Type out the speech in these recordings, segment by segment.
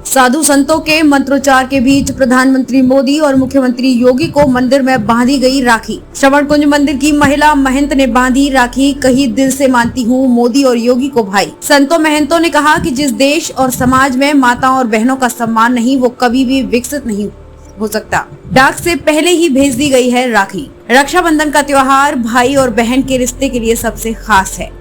साधु संतों के मंत्रोच्चार के बीच प्रधानमंत्री मोदी और मुख्यमंत्री योगी को मंदिर में बांधी गई राखी। श्रवण कुंज मंदिर की महिला महंत ने बांधी राखी, कही दिल से मानती हूँ मोदी और योगी को भाई। संतों महंतों ने कहा कि जिस देश और समाज में माताओं और बहनों का सम्मान नहीं, वो कभी भी विकसित नहीं हो सकता। डाक से पहले ही भेज दी गई है राखी। रक्षाबंधन का त्योहार भाई और बहन के रिश्ते के लिए सबसे खास है।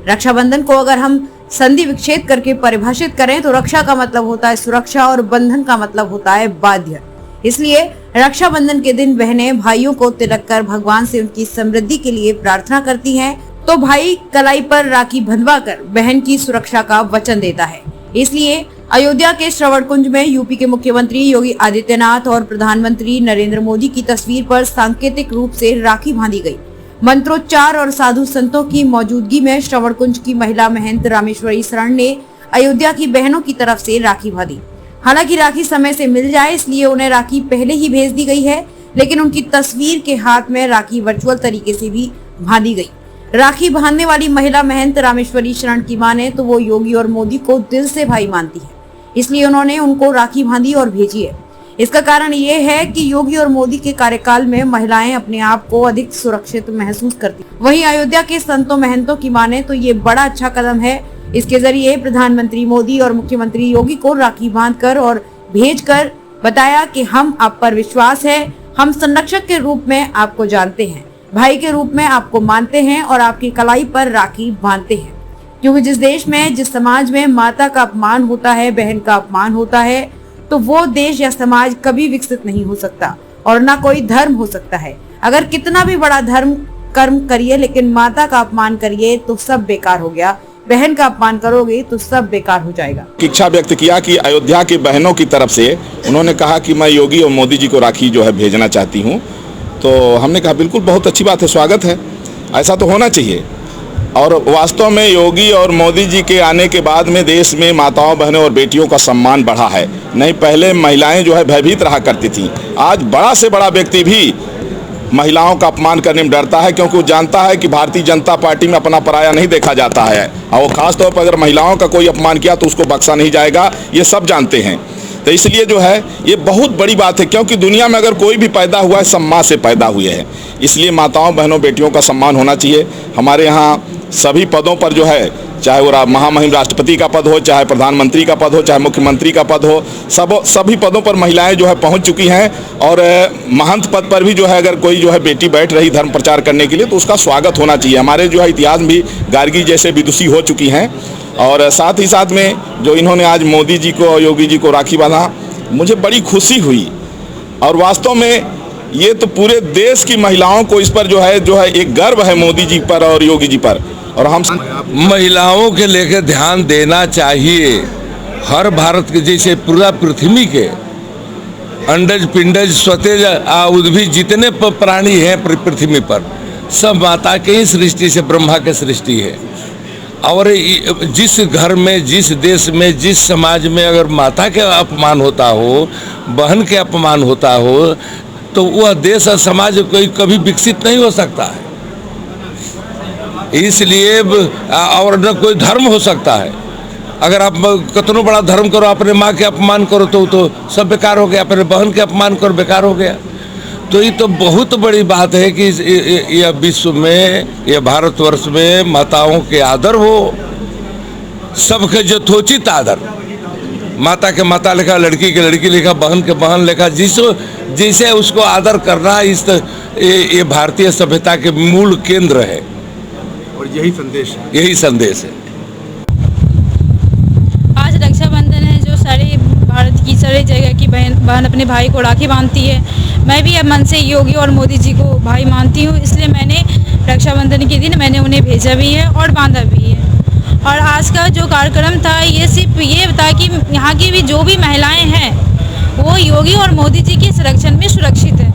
रक्षाबंधन को अगर हम संधि विच्छेद करके परिभाषित करें तो रक्षा का मतलब होता है सुरक्षा और बंधन का मतलब होता है बाध्य। इसलिए रक्षाबंधन के दिन बहनें भाइयों को तिलक कर भगवान से उनकी समृद्धि के लिए प्रार्थना करती हैं, तो भाई कलाई पर राखी बंधवा कर बहन की सुरक्षा का वचन देता है। इसलिए अयोध्या के श्रवण कुंज में यूपी के मुख्यमंत्री योगी आदित्यनाथ और प्रधानमंत्री नरेंद्र मोदी की तस्वीर पर सांकेतिक रूप से राखी बांधी गई। मंत्रोच्चार और साधु संतों की मौजूदगी में श्रवण कुंज की महिला महंत रामेश्वरी शरण ने अयोध्या की बहनों की तरफ से राखी बांधी। हालांकि राखी समय से मिल जाए इसलिए उन्हें राखी पहले ही भेज दी गई है, लेकिन उनकी तस्वीर के हाथ में राखी वर्चुअल तरीके से भी बांधी गई। राखी बांधने वाली महिला महंत रामेश्वरी शरण की माने तो वो योगी और मोदी को दिल से भाई मानती है, इसलिए उन्होंने उनको राखी बांधी और भेजी है। इसका कारण ये है कि योगी और मोदी के कार्यकाल में महिलाएं अपने आप को अधिक सुरक्षित महसूस करती। वहीं अयोध्या के संतों महंतों की माने तो ये बड़ा अच्छा कदम है। इसके जरिए प्रधानमंत्री मोदी और मुख्यमंत्री योगी को राखी बांधकर और भेजकर बताया कि हम आप पर विश्वास है, हम संरक्षक के रूप में आपको जानते हैं, भाई के रूप में आपको मानते हैं और आपकी कलाई पर राखी बांधते हैं। क्योंकि जिस देश में, जिस समाज में माता का अपमान होता है, बहन का अपमान होता है, तो वो देश या समाज कभी विकसित नहीं हो सकता और ना कोई धर्म हो सकता है। अगर कितना भी बड़ा धर्म कर्म करिए लेकिन माता का अपमान करिए तो सब बेकार हो गया, बहन का अपमान करोगे तो सब बेकार हो जाएगा। इच्छा व्यक्त किया कि अयोध्या की बहनों की तरफ से उन्होंने कहा कि मैं योगी और मोदी जी को राखी जो है भेजना चाहती हूँ। तो हमने कहा बिल्कुल बहुत अच्छी बात है, स्वागत है, ऐसा तो होना चाहिए। और वास्तव में योगी और मोदी जी के आने के बाद में देश में माताओं बहनों और बेटियों का सम्मान बढ़ा है। नहीं पहले महिलाएं जो है भयभीत रहा करती थी, आज बड़ा से बड़ा व्यक्ति भी महिलाओं का अपमान करने में डरता है, क्योंकि वो जानता है कि भारतीय जनता पार्टी में अपना पराया नहीं देखा जाता है और वो खासतौर पर अगर महिलाओं का कोई अपमान किया तो उसको बख्शा नहीं जाएगा, ये सब जानते हैं। तो इसलिए जो है ये बहुत बड़ी बात है, क्योंकि दुनिया में अगर कोई भी पैदा हुआ है सम्मान से पैदा हुए हैं। इसलिए माताओं बहनों बेटियों का सम्मान होना चाहिए। हमारे यहाँ सभी पदों पर जो है, चाहे वो महामहिम राष्ट्रपति का पद हो, चाहे प्रधानमंत्री का पद हो, चाहे मुख्यमंत्री का पद हो, सभी पदों पर महिलाएं जो है पहुंच चुकी हैं। और महंत पद पर भी जो है अगर कोई जो है बेटी बैठ रही धर्म प्रचार करने के लिए तो उसका स्वागत होना चाहिए। हमारे जो है इतिहास भी गार्गी जैसे विदुषी हो चुकी हैं। और साथ ही साथ में जो इन्होंने आज मोदी जी को और योगी जी को राखी बांधा, मुझे बड़ी खुशी हुई। और वास्तव में ये तो पूरे देश की महिलाओं को इस पर जो है एक गर्व है मोदी जी पर और योगी जी पर। और हम महिलाओं के लेकर ध्यान देना चाहिए। हर भारत के जैसे पूरा पृथ्वी के अंडज पिंडज स्वतेज उद्भिद जितने प्राणी हैं पृथ्वी पर, सब माता के ही सृष्टि से, ब्रह्मा के सृष्टि है। और जिस घर में, जिस देश में, जिस समाज में अगर माता के अपमान होता हो, बहन के अपमान होता हो, तो वह देश और समाज कोई कभी विकसित नहीं हो सकता है। इसलिए और न कोई धर्म हो सकता है। अगर आप कितना बड़ा धर्म करो, अपने माँ के अपमान करो तो सब बेकार हो गया, अपने बहन के अपमान करो बेकार हो गया। तो ये तो बहुत बड़ी बात है कि यह विश्व में, यह भारतवर्ष में माताओं के आदर हो, सबके यथोचित आदर। माता के माता लिखा, लड़की के लड़की लिखा, बहन के बहन लिखा, जिसे उसको आदर करना ये भारतीय सभ्यता के मूल केंद्र है और यही संदेश है। आज रक्षाबंधन है, जो सारे भारत की सारी जगह की बहन अपने भाई को राखी बांधती है। मैं भी अब मन से योगी और मोदी जी को भाई मानती हूँ, इसलिए मैंने रक्षाबंधन के दिन मैंने उन्हें भेजा भी है और बांधा भी है। और आज का जो कार्यक्रम था ये सिर्फ ये था कि यहाँ की भी जो भी महिलाएं हैं वो योगी और मोदी जी के संरक्षण में सुरक्षित है।